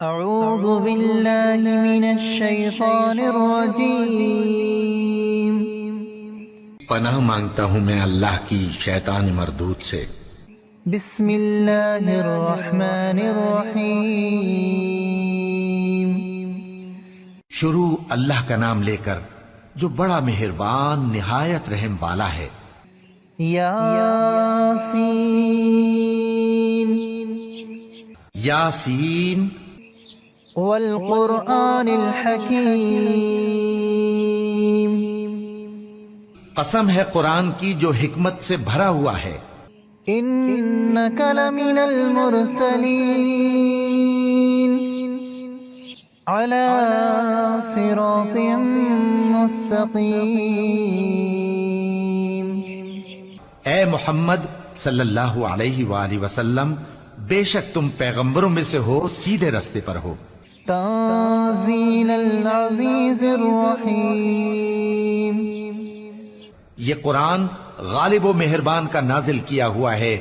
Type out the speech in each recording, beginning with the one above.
اعوذ باللہ من الشیطان الرجیم، پناہ مانگتا ہوں میں اللہ کی شیطان مردود سے۔ بسم اللہ الرحمن الرحیم، شروع اللہ کا نام لے کر جو بڑا مہربان نہایت رحم والا ہے۔ یاسین یاسین والقرآن الحکیم، قسم ہے قرآن کی جو حکمت سے بھرا ہوا ہے۔ انک لمن المرسلین علی صراط مستقیم، اے محمد صلی اللہ علیہ وآلہ وسلم، بے شک تم پیغمبروں میں سے ہو، سیدھے رستے پر ہو۔ تنزیل العزیز الرحیم، یہ قرآن غالب و مہربان کا نازل کیا ہوا ہے،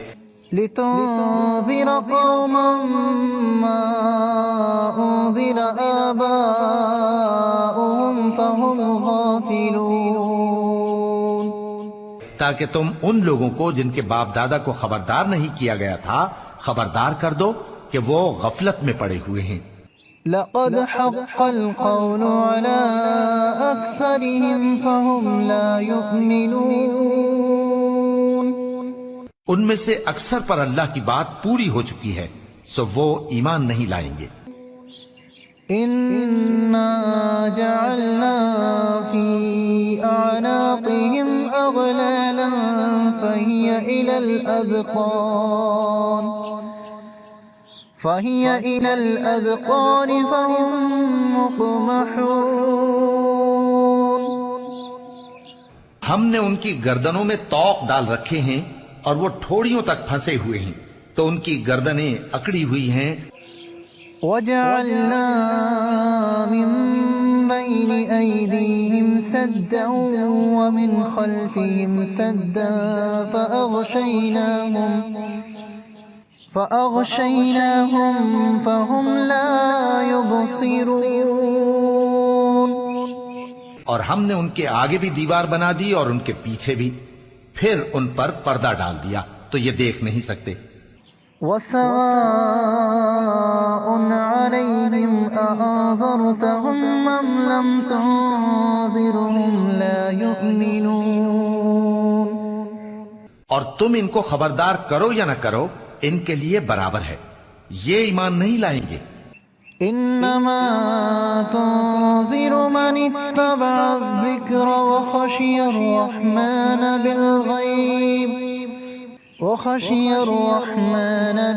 لتنذر قوما ما انذر آباؤهم فهم غافلون، تاکہ تم ان لوگوں کو جن کے باپ دادا کو خبردار نہیں کیا گیا تھا خبردار کر دو کہ وہ غفلت میں پڑے ہوئے ہیں۔ لقد حق القول على أكثرهم فهم لا يؤمنون، ان میں سے اکثر پر اللہ کی بات پوری ہو چکی ہے، سو وہ ایمان نہیں لائیں گے۔ إنا جعلنا في أعناقهم أغلالا فهي إلى الأذقان فهم مقمحون، ہم نے ان کی گردنوں میں طوق ڈال رکھے ہیں اور وہ ٹھوڑیوں تک پھنسے ہوئے ہیں، تو ان کی گردنیں اکڑی ہوئی ہیں۔ وجعلنا من بين أيديهم سدا ومن خلفهم سدا فأغشيناهم فهم لا يبصرون، اور ہم نے ان کے آگے بھی دیوار بنا دی اور ان کے پیچھے بھی، پھر ان پر پردہ ڈال دیا تو یہ دیکھ نہیں سکتے۔ وسواء عليهم أأنذرتهم أم لم تنذرهم لا يؤمنون، اور تم ان کو خبردار کرو یا نہ کرو ان کے لیے برابر ہے، یہ ایمان نہیں لائیں گے۔ انما تنذر من اتبع الذکر وخشی الرحمن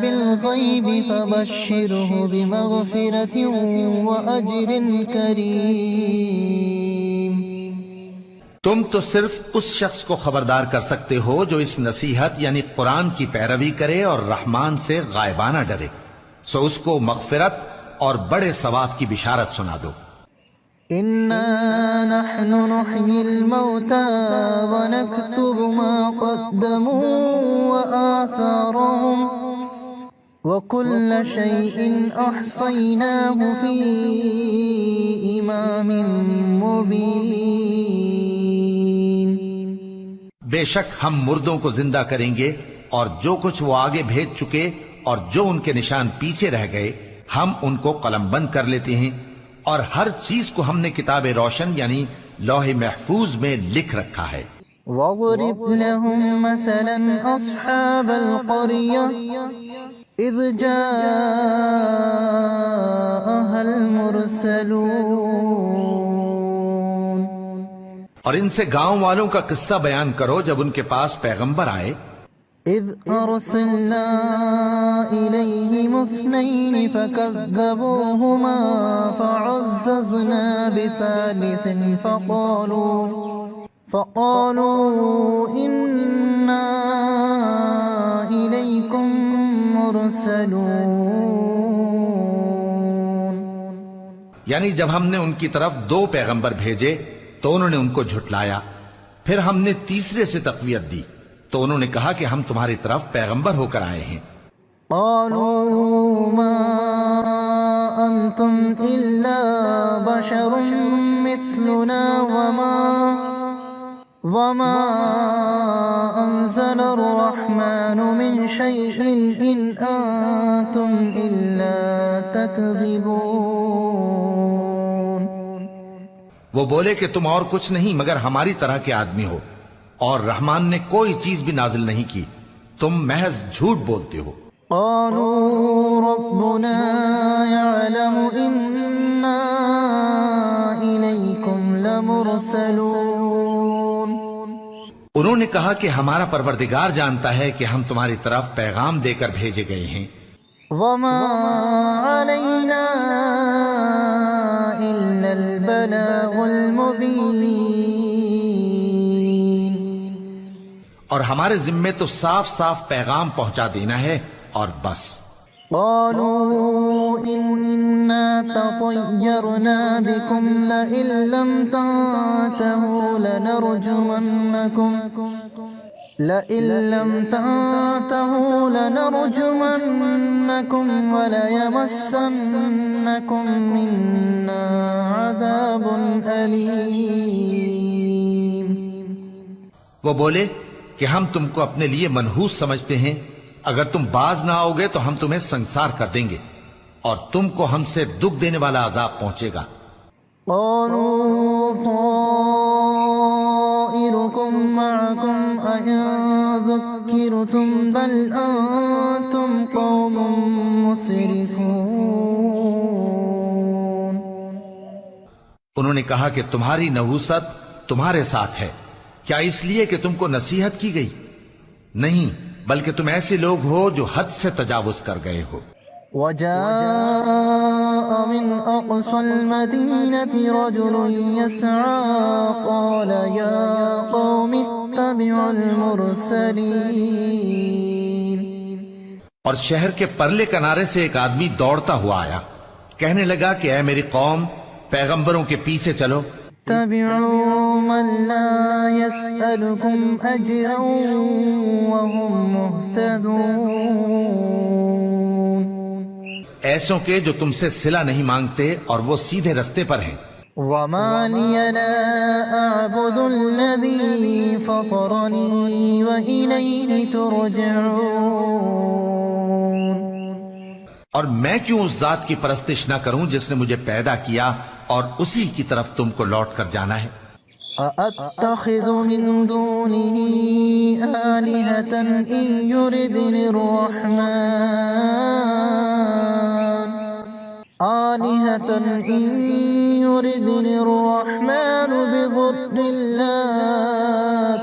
بالغیب فبشره بمغفرة وأجر کریم۔ تم تو صرف اس شخص کو خبردار کر سکتے ہو جو اس نصیحت یعنی قرآن کی پیروی کرے اور رحمان سے غائبانہ ڈرے، سو اس کو مغفرت اور بڑے ثواب کی بشارت سنا دو۔ انا نحن نحيي الموتى ونكتب ما قدموا وآثارهم وكل شيء احصيناه في امام مبين، بے شک ہم مردوں کو زندہ کریں گے اور جو کچھ وہ آگے بھیج چکے اور جو ان کے نشان پیچھے رہ گئے ہم ان کو قلم بند کر لیتے ہیں، اور ہر چیز کو ہم نے کتاب روشن یعنی لوح محفوظ میں لکھ رکھا ہے۔ وَاضْرِبْ لَهُمْ مَثَلًا أَصْحَابَ الْقَرْيَةِ إِذْ جَاءَهَا الْمُرْسَلُونَ، اور ان سے گاؤں والوں کا قصہ بیان کرو جب ان کے پاس پیغمبر آئے۔ إِذْ أَرْسَلْنَا إِلَيْهِمُ اثْنَيْنِ فَكَذَّبُوهُمَا فَعَزَّزْنَا بِثَالِثٍ فَقَالُوا إِنَّا إِلَيْكُمْ مُرْسَلُونَ، یعنی جب ہم نے ان کی طرف 2 پیغمبر بھیجے تو انہوں نے ان کو جھٹلایا، پھر ہم نے تیسرے سے تقویت دی تو انہوں نے کہا کہ ہم تمہاری طرف پیغمبر ہو کر آئے ہیں۔ قالوا ما بشر مثلنا وما أنزل الرحمن من شيء إن أنتم إلا تكذبون. وہ بولے کہ تم اور کچھ نہیں مگر ہماری طرح کے آدمی ہو، اور رحمان نے کوئی چیز بھی نازل نہیں کی، تم محض جھوٹ بولتے ہو. قالوا ربنا يعلم إنا إليكم لمرسلون. انہوں نے کہا کہ ہمارا پروردگار جانتا ہے کہ ہم تمہاری طرف پیغام دے کر بھیجے گئے ہیں. وما علينا إلا البلاغ المبين. اور ہمارے ذمے تو صاف صاف پیغام پہنچا دینا ہے اور بس. قالوا إنا تطيرنا بكم لئن لم تنتهوا لنرجمنكم وليمسنكم منا عذاب أليم. وہ بولے کہ ہم تم کو اپنے لیے منحوس سمجھتے ہیں، اگر تم باز نہ آؤ گے تو ہم تمہیں سنسار کر دیں گے اور تم کو ہم سے دکھ دینے والا عذاب پہنچے گا. قالوا طائركم معكم أئن ذكرتم بل أنتم قوم مسرفون. انہوں نے کہا کہ تمہاری نحوست تمہارے ساتھ ہے، کیا اس لیے کہ تم کو نصیحت کی گئی؟ نہیں، بلکہ تم ایسے لوگ ہو جو حد سے تجاوز کر گئے ہو. وجاء من أقصى المدينة رجل يسعى قال يا قوم اتبعوا المرسلين. اور شہر کے پرلے کنارے سے ایک آدمی دوڑتا ہوا آیا، کہنے لگا کہ اے میری قوم، پیغمبروں کے پیچھے چلو. اتبعوا من لا يسألكم أجرا وهم مهتدون. ایسوں کے جو تم سے صلہ نہیں مانگتے اور وہ سیدھے رستے پر ہیں. وما لي لا أعبد الذي فطرني وإليه ترجعون. اور میں کیوں اس ذات کی پرستش نہ کروں جس نے مجھے پیدا کیا اور اسی کی طرف تم کو لوٹ کر جانا ہے. أأتخذ من دونه آلهة إن يردني الرحمن بضر لا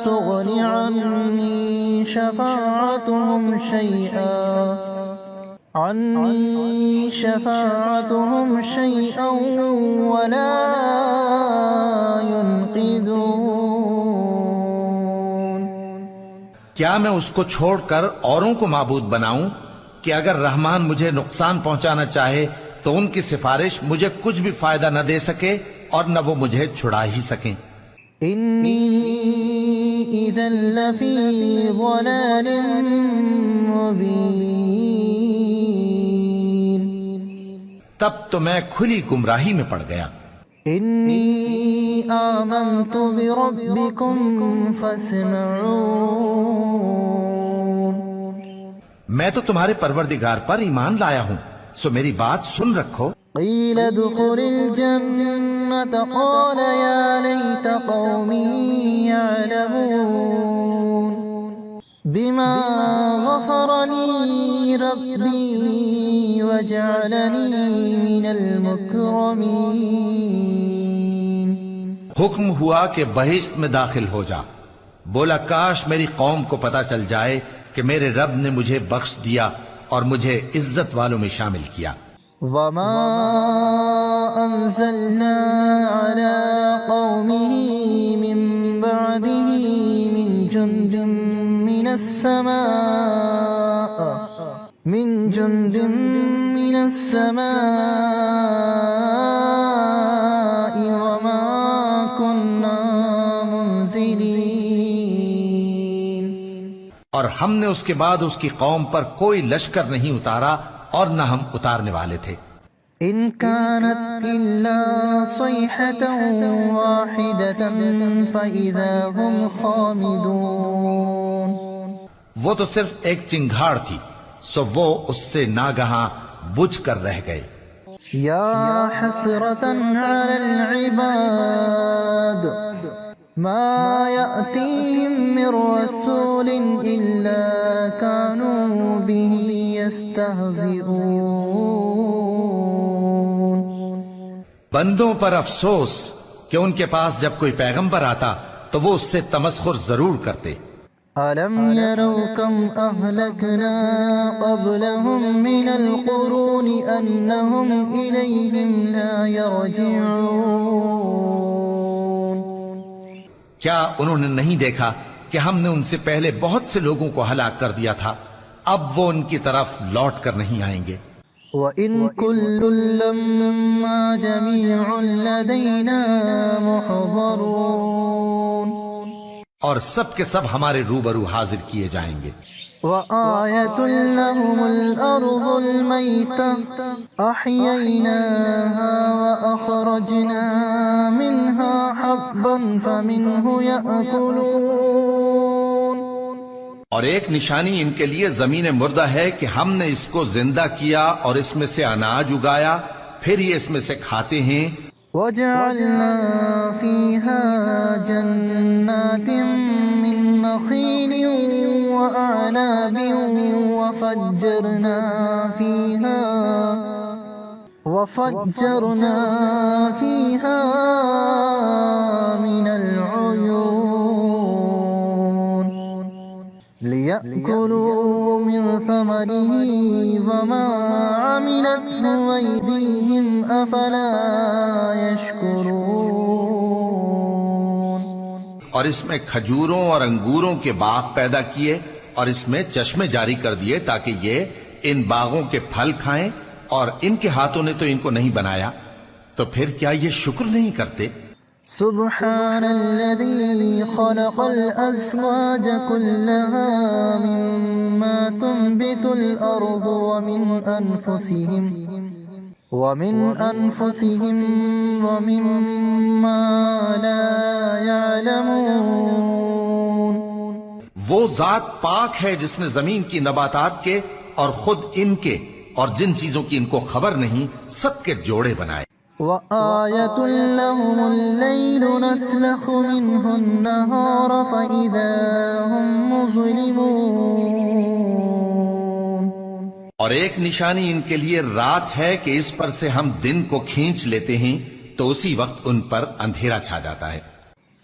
تغن عني شفاعتهم شيئا ولا ينقذون. کیا میں اس کو چھوڑ کر اوروں کو معبود بناؤں کہ اگر رحمان مجھے نقصان پہنچانا چاہے تو ان کی سفارش مجھے کچھ بھی فائدہ نہ دے سکے اور نہ وہ مجھے چھڑا ہی سکیں. انی اذا لفی ضلال مبین. تب تو میں کھلی گمراہی میں پڑ گیا. انی آمنت بربکم فاسمعون. میں تو تمہارے پروردگار پر ایمان لایا ہوں، سو میری بات سن رکھو. قیل ادخل الجنة قال یا لیت قومی یعلمون بما غفر لی ربی وجعلنی من المکرمین. حکم ہوا کہ بہشت میں داخل ہو جا. بولا کاش میری قوم کو پتا چل جائے کہ میرے رب نے مجھے بخش دیا اور مجھے عزت والوں میں شامل کیا. وما انزلنا على قومه من بعده من جند من السماء وما كنا منزلين. اور ہم نے اس کے بعد اس کی قوم پر کوئی لشکر نہیں اتارا اور نہ ہم اتارنے والے تھے. إن كانت إلا صيحة واحدة فإذا هم خامدون. وہ تو صرف ایک چنگھاڑ تھی، سو وہ اس سے ناگہاں بجھ کر رہ گئے. يا حسرة على العباد ما يأتيهم من رسول إلا كانوا به يستهزئون. بندوں پر افسوس کہ ان کے پاس جب کوئی پیغمبر آتا تو وہ اس سے تمسخر ضرور کرتے. ألم يروا كم أهلكنا قبلهم من القرون أنهم إليهم لا يرجعون. کیا انہوں نے نہیں دیکھا کہ ہم نے ان سے پہلے بہت سے لوگوں کو ہلاک کر دیا تھا، اب وہ ان کی طرف لوٹ کر نہیں آئیں گے. وَإِن كُلٌّ لَّمَّا جَمِيعٌ لَّدَيْنَا مُحْضَرُونَ. اور سب کے سب ہمارے روبرو حاضر کیے جائیں گے. وَآيَةٌ لَّهُمُ الْأَرْضُ الْمَيْتَةُ أَحْيَيْنَاهَا وَأَخْرَجْنَا مِنْهَا حَبًّا فَمِنْهُ يَأْكُلُونَ. اور ایک نشانی ان کے لیے زمین مردہ ہے کہ ہم نے اس کو زندہ کیا اور اس میں سے اناج اگایا، پھر یہ اس میں سے کھاتے ہیں. وَجَعَلْنَا فِيهَا جَنَّاتٍ مِّن نَّخِيلٍ وَأَعْنَابٍ وَفَجَّرْنَا فِيهَا مِنَ الْعُيُونِ لِيَأْكُلُوا مِن ثَمَرِهِ وَمَا عَمِلَتْهُ أَيْدِيهِمْ أَفَلَا يَشْكُرُونَ. اور اس میں کھجوروں اور انگوروں کے باغ پیدا کیے اور اس میں چشمے جاری کر دیے تاکہ یہ ان باغوں کے پھل کھائیں، اور ان کے ہاتھوں نے تو ان کو نہیں بنایا، تو پھر کیا یہ شکر نہیں کرتے؟ سبحان الذي خلق الأزواج كلها مما تنبت الأرض ومن أنفسهم ومما لا يعلمون. وہ ذات پاک ہے جس نے زمین کی نباتات کے اور خود ان کے اور جن چیزوں کی ان کو خبر نہیں سب کے جوڑے بنائے. وَآيَةٌ لَّهُمُ اللَّيْلُ نَسْلَخُ مِنْهُ النَّهَارَ فَإِذَا هُم مُظْلِمُونَ. اور ایک نشانی ان کے لیے رات ہے کہ اس پر سے ہم دن کو کھینچ لیتے ہیں تو اسی وقت ان پر اندھیرا چھا جاتا ہے.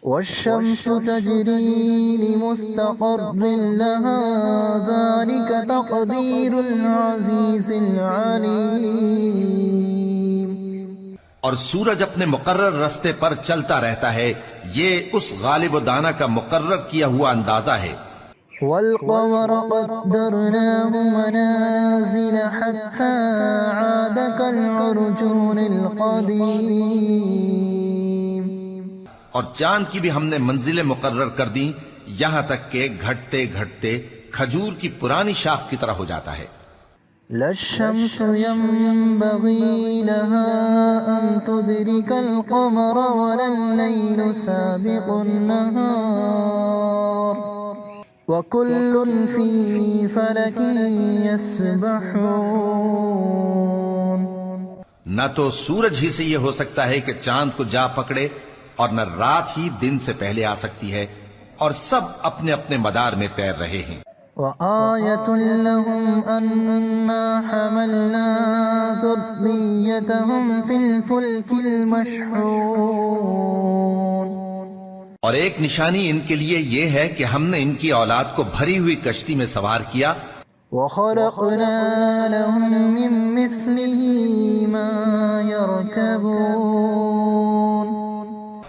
وَالشَّمْسُ تَجْرِي لِمُسْتَقَرٍّ لَّهَا ذَلِكَ تَقْدِيرُ الْعَزِيزِ الْعَلِيمِ. اور سورج اپنے مقرر رستے پر چلتا رہتا ہے، یہ اس غالب و دانا کا مقرر کیا ہوا اندازہ ہے. وَالْقَمَرَ قَدَّرْنَاهُ مَنَازِلَ حَتَّى عَادَ كَالْعُرْجُونِ الْقَدِيمِ. اور چاند کی بھی ہم نے منزلیں مقرر کر دیں یہاں تک کہ گھٹتے گھٹتے کھجور کی پرانی شاخ کی طرح ہو جاتا ہے. لا الشمس ينبغي لها أن تدرك القمر ولا الليل سابق النهار وكل في فلك يسبحون. نہ تو سورج ہی سے یہ ہو سکتا ہے کہ چاند کو جا پکڑے، اور نہ رات ہی دن سے پہلے آ سکتی ہے، اور سب اپنے اپنے مدار میں تیر رہے ہیں. وَآيَةٌ لَّهُمْ أَنَّا حَمَلْنَا ذُرِّيَّتَهُمْ فِي الْفُلْكِ الْمَشْحُونِ. اور ایک نشانی ان کے لیے یہ ہے کہ ہم نے ان کی اولاد کو بھری ہوئی کشتی میں سوار کیا. وَخَلَقْنَا لَهُم مِّن مِّثْلِهِ مَا يَرْكَبُونَ.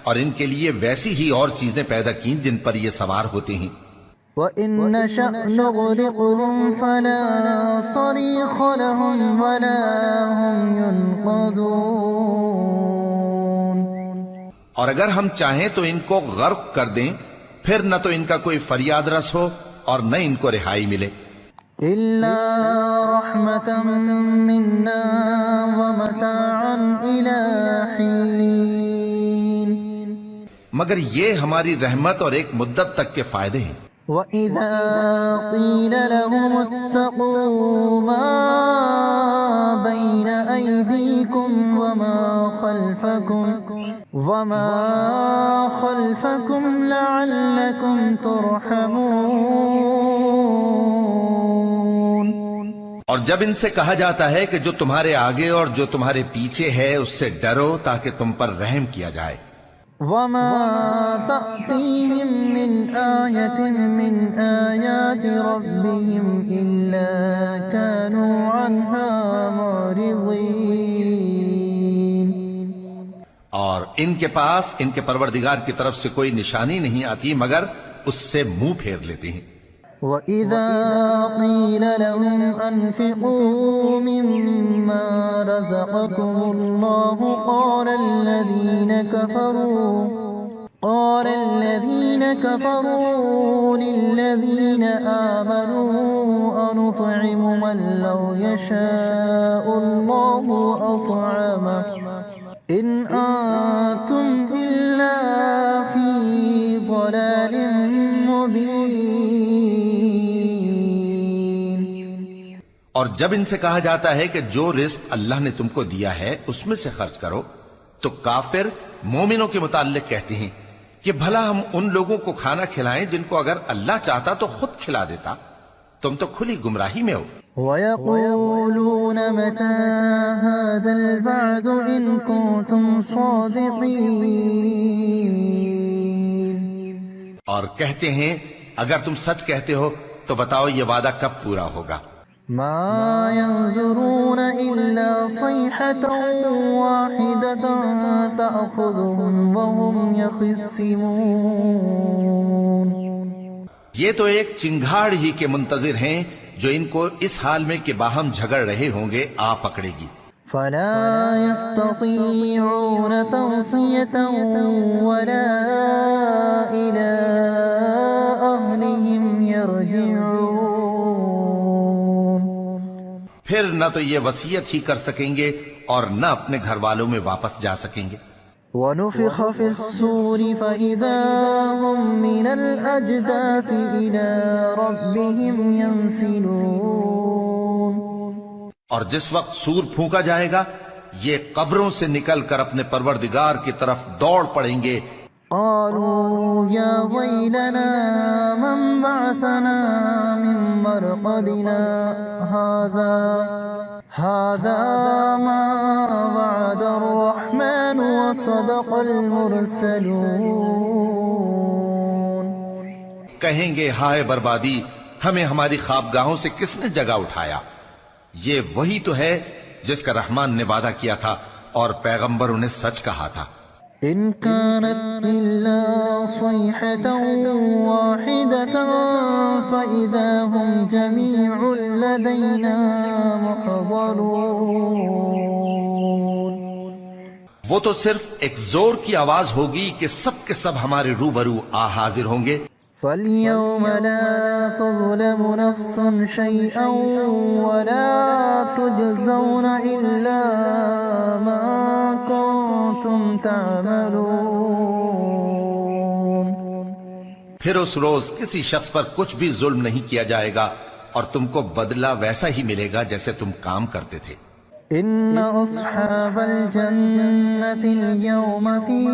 اور ان کے لیے ویسی ہی اور چیزیں پیدا کیں جن پر یہ سوار ہوتے ہیں. وَإِن نَّشَأْ نُغْرِقْهُمْ فَلَا صَرِيخَ لَهُمْ وَلَا هُمْ يُنقَذُونَ. اور اگر ہم چاہیں تو ان کو غرق کر دیں، پھر نہ تو ان کا کوئی فریاد رس ہو اور نہ ان کو رہائی ملے. إِلَّا رَحْمَةً مِّنَّا وَمَتَاعًا مگر یہ ہماری رحمت اور ایک مدت تک کے فائدے ہیں۔ وَإِذَا قِيلَ لَهُمُ اتَّقُوا مَا بَيْنَ أَيْدِيكُمْ وَمَا خَلْفَكُمْ لَعَلَّكُمْ تُرْحَمُونَ۔ اور جب ان سے کہا جاتا ہے کہ جو تمہارے آگے اور جو تمہارے پیچھے ہے اس سے ڈرو تاکہ تم پر رحم کیا جائے۔ وَمَا تَأْتِيهِم مِّنْ آيَةٍ مِّنْ آيَاتِ رَبِّهِمْ إِلَّا كَانُوا عَنْهَا مُعْرِضِينَ۔ اور ان کے پاس ان کے پروردگار کی طرف سے کوئی نشانی نہیں آتی مگر اس سے منہ پھیر لیتے ہیں۔ وَإِذَا قِيلَ لَهُمْ أَنفِقُوا مِمَّا رَزَقَكُمُ اللَّهُ قَالَ الَّذِينَ كَفَرُوا لِلَّذِينَ آمَنُوا أَنُطْعِمُ مَن لَّوْ يَشَاءُ اللَّهُ أَطْعَمَهُ إِنْ أَنتُمْ إِلَّا فِي ضَلَالٍ مُّبِينٍ۔ اور جب ان سے کہا جاتا ہے کہ جو رزق اللہ نے تم کو دیا ہے اس میں سے خرچ کرو تو کافر مومنوں کے متعلق کہتے ہیں کہ بھلا ہم ان لوگوں کو کھانا کھلائیں جن کو اگر اللہ چاہتا تو خود کھلا دیتا، تم تو کھلی گمراہی میں ہو۔ وَيَقُولُونَ مَتَى هَذَا الْوَعْدُ إِن كُنتُمْ صَادِقِينَ۔ اور کہتے ہیں اگر تم سچ کہتے ہو تو بتاؤ یہ وعدہ کب پورا ہوگا۔ مَا يَنظُرُونَ إِلَّا صَيْحَةً وَاحِدَةً تَأْخُذُهُمْ وَهُمْ يَخِصِّمُونَ۔ یہ تو ایک چنگھاڑ ہی کے منتظر ہیں جو ان کو اس حال میں کہ باہم جھگڑ رہے ہوں گے آ پکڑے گی۔ فَلَا يَسْتَطِيعُونَ تَوْصِيَةً وَلَا إِلَىٰ أَهْلِهِمْ يَرْجِعُونَ۔ پھر نہ تو یہ وصیت ہی کر سکیں گے اور نہ اپنے گھر والوں میں واپس جا سکیں گے۔ وَنُفِخَ فِي الصُّورِ فَإِذَا هُم مِّنَ الْأَجْدَاثِ إِلَىٰ رَبِّهِمْ يَنسِلُونَ۔ اور جس وقت سور پھونکا جائے گا یہ قبروں سے نکل کر اپنے پروردگار کی طرف دوڑ پڑیں گے۔ قالوا يا ويلنا من بعثنا من مرقدنا هذا ما وعد الرحمن وصدق المرسلون۔ کہیں گے ہائے بربادی، ہمیں ہماری خوابگاہوں سے کس نے جگہ اٹھایا؟ یہ وہی تو ہے جس کا رحمان نے وعدہ کیا تھا اور پیغمبروں نے سچ کہا تھا۔ إن كانت إلا صيحة واحدة فإذا هم جميع لدينا محضرون۔ وہ تو صرف ایک زور کی آواز ہوگی کہ سب کے سب ہمارے روبرو آ حاضر ہوں گے۔ فَالْيَوْمَ لَا تُظْلَمُ نَفْسٌ شَيْئًا وَلَا تُجْزَوْنَ إِلَّا مَا كُنتُمْ تَعْمَلُونَ۔ پھر اس روز کسی شخص پر کچھ بھی ظلم نہیں کیا جائے گا اور تم کو بدلہ ویسا ہی ملے گا جیسے تم کام کرتے تھے۔ إِنَّ أَصْحَابَ الْجَنَّةِ الْيَوْمَ فِي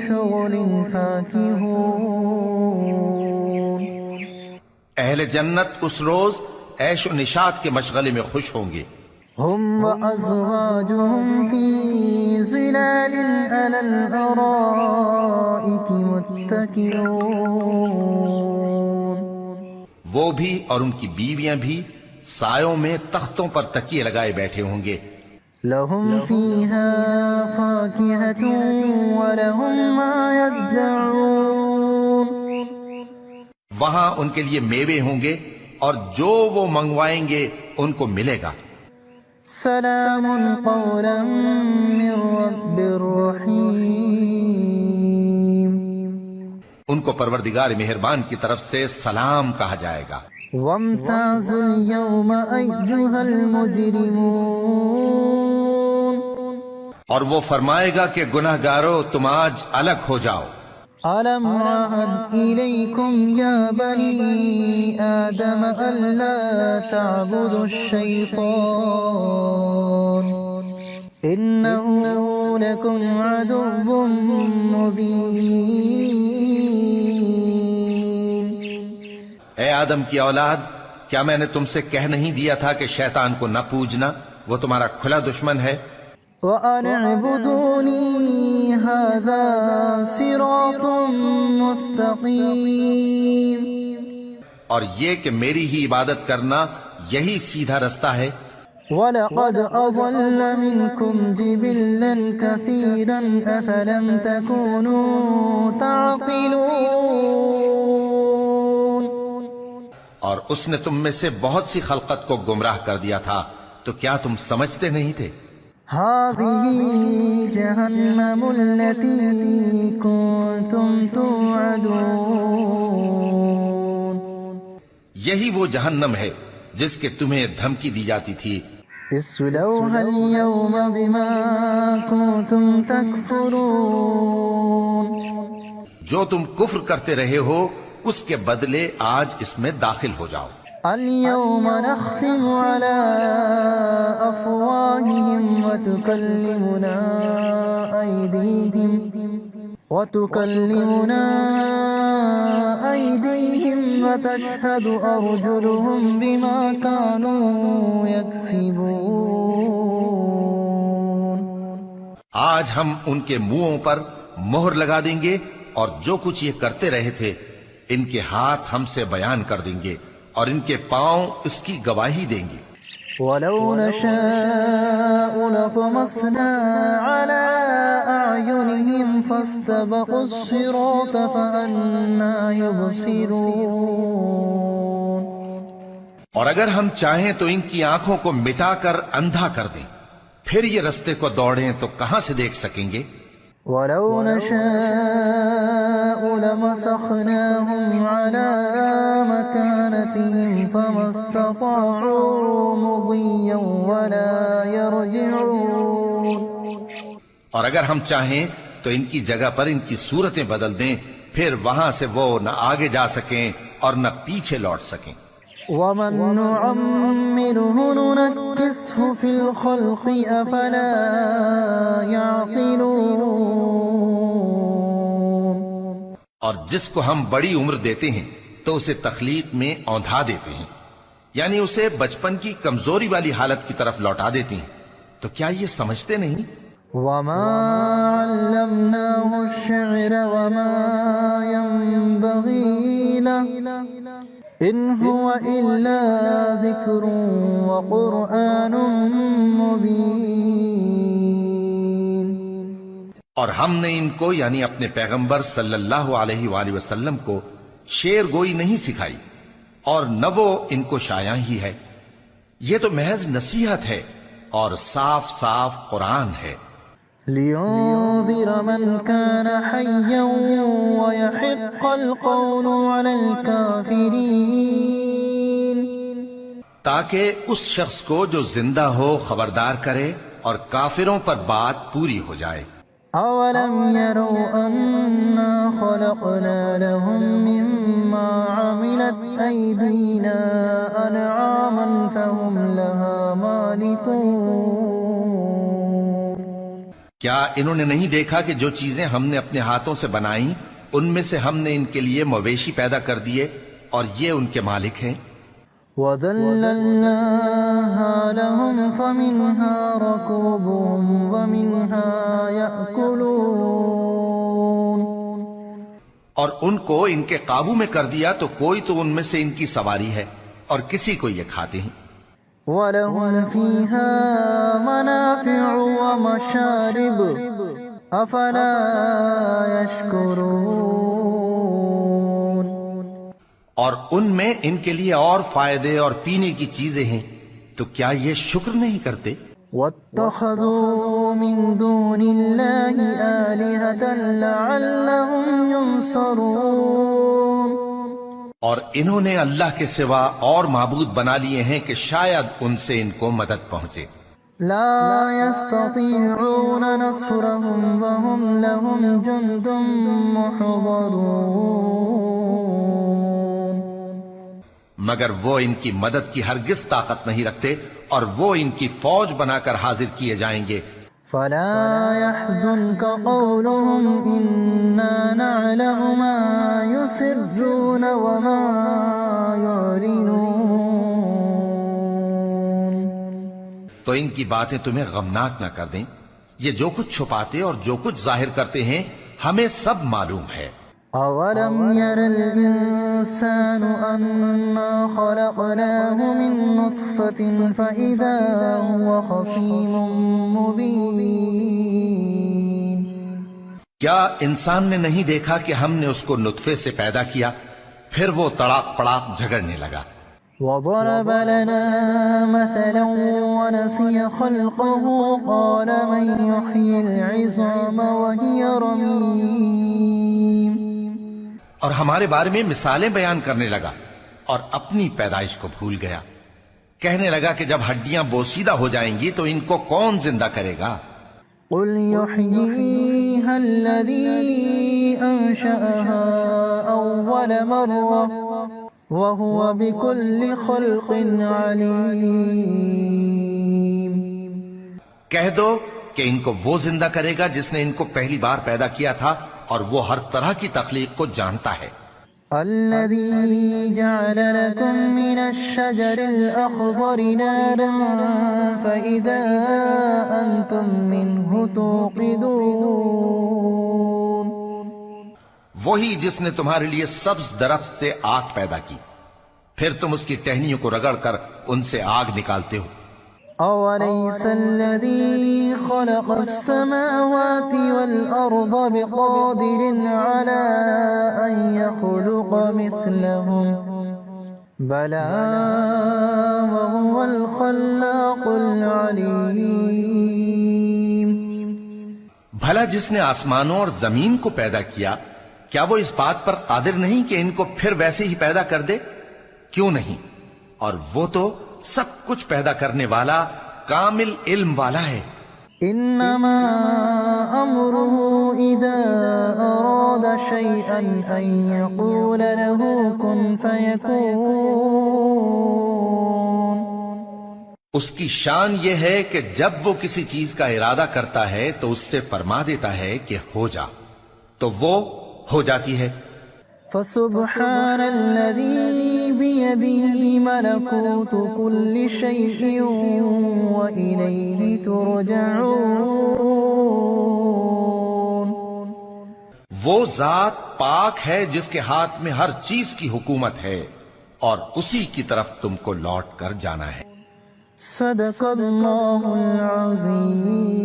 شُغُلٍ فَاكِهُونَ۔ اہل جنت اس روز عیش و نشاط کے مشغلے میں خوش ہوں گے۔ هُمْ وَأَزْوَاجُهُمْ فِي ظِلَالٍ عَلَى الْأَرَائِكِ مُتَّكِئُونَ۔ وہ بھی اور ان کی بیویاں بھی سایوں میں تختوں پر تکیے لگائے بیٹھے ہوں گے۔ لَهُمْ فِيهَا فَاكِهَةٌ وَلَهُمْ مَا يَدَّعُونَ۔ وہاں ان کے لیے میوے ہوں گے اور جو وہ منگوائیں گے ان کو ملے گا۔ سلام قولا من رب الرحیم۔ ان کو پروردگار مہربان کی طرف سے سلام کہا جائے گا۔ وامتازوا اليوم أيها المجرمون۔ اور وہ فرمائے گا کہ گناہگارو تم آج الگ ہو جاؤ۔ ألم عهد إليكم يا بني آدم ألا تعبدوا الشيطان إنه لكم عدو مبين. اے آدم کی اولاد، کیا میں نے تم سے کہہ نہیں دیا تھا کہ شیطان کو نہ پوجنا، وہ تمہارا کھلا دشمن ہے؟ وأن اعبدوني هذا صراط مستقيم. اور یہ کہ میری ہی عبادت کرنا یہی سیدھا رستہ ہے. وَلَقَدْ أَضَلَّ مِنْكُمْ جِبِلًّا كَثِيرًا أَفَلَمْ تَكُونُوا تَعْقِلُونَ. اور اس نے تم میں سے بہت سی خلقت کو گمراہ کر دیا تھا، تو کیا تم سمجھتے نہیں تھے؟ هذه جهنم التي كنتم توعدون. یہی وہ جہنم ہے جس کے تمہیں دھمکی دی جاتی تھی. اصلوها اليوم بما كنتم تكفرون. جو تم کفر کرتے رہے ہو اس کے بدلے آج اس میں داخل ہو جاؤ. اليوم نختم على أفواههم وتكلمنا أيديهم وتشهد أرجلهم بما كانوا يكسبون. آج ہم ان کے منہوں پر مہر لگا دیں گے اور جو کچھ یہ کرتے رہے تھے ان کے ہاتھ ہم سے بیان کر دیں گے اور ان کے پاؤں اس کی گواہی دیں گے. وَلَوْ نَشَاءُ لَطَمَسْنَا عَلَىٰ أَعْيُنِهِمْ فَاسْتَبَقُوا الصِّرَاطَ فَأَنَّىٰ يُبْصِرُونَ. اور اگر ہم چاہیں تو ان کی آنکھوں کو مٹا کر اندھا کر دیں، پھر یہ رستے کو دوڑیں تو کہاں سے دیکھ سکیں گے؟ وَلَوْ نَشَاءُ لَمَسَخْنَاهُمْ عَلَىٰ مَكَانَتِهِمْ فَمَا اسْتَطَاعُوا مُضِيًّا وَلَا يَرْجِعُونَ. اور اگر ہم چاہیں تو ان کی جگہ پر ان کی صورتیں بدل دیں، پھر وہاں سے وہ نہ آگے جا سکیں اور نہ پیچھے لوٹ سکیں. وَمَن نُّعَمِّرْهُ نُنَكِّسْهُ فِي الْخَلْقِ أَفَلَا يَعْقِلُونَ. اور جس کو ہم بڑی عمر دیتے ہیں تو اسے تخلیق میں اوندھا دیتے ہیں، یعنی اسے بچپن کی کمزوری والی حالت کی طرف لوٹا دیتے ہیں. تو کیا یہ سمجھتے نہیں؟ وَمَا عَلَّمْنَاهُ الشِّعْرَ وَمَا يَنبَغِي لَهُ إِنْ هُوَ إِلَّا ذِكْرٌ وَقُرْآنٌ مُبِينٌ. اور ہم نے ان کو یعنی اپنے پیغمبر صلی اللہ علیہ وآلہ وسلم کو شعر گوئی نہیں سکھائی، اور نہ وہ ان کو شایع ہی ہے. یہ تو محض نصیحت ہے اور صاف صاف قرآن ہے. لِيُنذِرَ مَنْ كَانَ حَيًّا وَيَحِقَّ الْقَوْلُ عَلَى الْكَافِرِينَ. تاکہ اس شخص کو جو زندہ ہو خبردار کرے اور کافروں پر بات پوری ہو جائے. أَوَلَمْ يَرَوْا أَنَّا خَلَقْنَا لَهُم مِّمَّا عَمِلَتْ أَيْدِينَا أَنْعَامًا فَهُمْ لَهَا مَالِكُونَ. کیا انہوں نے نہیں دیکھا کہ جو چیزیں ہم نے اپنے ہاتھوں سے بنائیں ان میں سے ہم نے ان کے لیے مویشی پیدا کر دیے اور یہ ان کے مالک ہیں. وَذَلَّلْنَاهَا لَهُمْ فَمِنْهَا رَكُوبُهُمْ وَمِنْهَا يَأْكُلُونَ. اور ان کو ان کے قابو میں کر دیا تو کوئی تو ان میں سے ان کی سواری ہے اور کسی کو یہ کھاتے ہیں. وَلَهُمْ فِيهَا مَنَافِعُ وَمَشَارِبُ أَفَلَا يَشْكُرُونَ. اور ان میں ان کے لیے اور فائدے اور پینے کی چیزیں ہیں، تو کیا یہ شکر نہیں کرتے؟ وَاتَّخَذُوا مِن دُونِ اللَّهِ آلِهَةً لَعَلَّهُمْ يُنصَرُونَ. اور انہوں نے اللہ کے سوا اور معبود بنا لیے ہیں کہ شاید ان سے ان کو مدد پہنچے. لا يستطيعون نصرهم وهم لهم جند محضرون. مگر وہ ان کی مدد کی ہرگز طاقت نہیں رکھتے اور وہ ان کی فوج بنا کر حاضر کیے جائیں گے. فلا يحزنك قولهم إنا نعلم ما يسرون وما يعلنون. تو ان کی باتیں تمہیں غمناک نہ کر دیں. یہ جو کچھ چھپاتے اور جو کچھ ظاہر کرتے ہیں ہمیں سب معلوم ہے. أولم ير الإنسان أنا خلقناه من نطفة فإذا هو خصيم مبين. کیا انسان نے نہیں دیکھا کہ ہم نے اس کو نطفے سے پیدا کیا پھر وہ تڑاک پڑاک جھگڑنے لگا. وضرب لنا مثلا ونسي خلقه قال من يحيي العظام وهي رميم. اور ہمارے بارے میں مثالیں بیان کرنے لگا اور اپنی پیدائش کو بھول گیا. کہنے لگا کہ جب ہڈیاں بوسیدہ ہو جائیں گی تو ان کو کون زندہ کرے گا. قل يحييها الذي أنشأها أول مرة وهو بكل خلق عليم. کہہ دو کہ ان کو وہ زندہ کرے گا جس نے ان کو پہلی بار پیدا کیا تھا اور وہ ہر طرح کی تخلیق کو جانتا ہے. الذي جعل لكم من الشجر الأخضر نارا فإذا أنتم منه توقدون. وہی جس نے تمہارے لیے سبز درخت سے آگ پیدا کی پھر تم اس کی ٹہنیوں کو رگڑ کر ان سے آگ نکالتے ہو. أوليس الذي خلق السماوات والأرض بقادر على أن يخلق مثلهم بلى وهو الخلاق العليم. بھلا جس نے آسمانوں اور زمین کو پیدا کیا کیا وہ اس بات پر قادر نہیں کہ ان کو پھر ویسے ہی پیدا کر دے؟ کیوں نہیں؟ اور وہ تو سب کچھ پیدا کرنے والا کامل علم والا ہے. انما امره اذا اراد شيئا ان يقول له كن فيكون. اس کی شان یہ ہے کہ جب وہ کسی چیز کا ارادہ کرتا ہے تو اس سے فرما دیتا ہے کہ ہو جا تو وہ ہو جاتی ہے. فسبحان الذي بيده ملكوت كل شيء وإليه ترجعون. وہ ذات پاک ہے جس کے ہاتھ میں ہر چیز کی حکومت ہے اور اسی کی طرف تم کو لوٹ کر جانا ہے. صدق اللہ العظیم.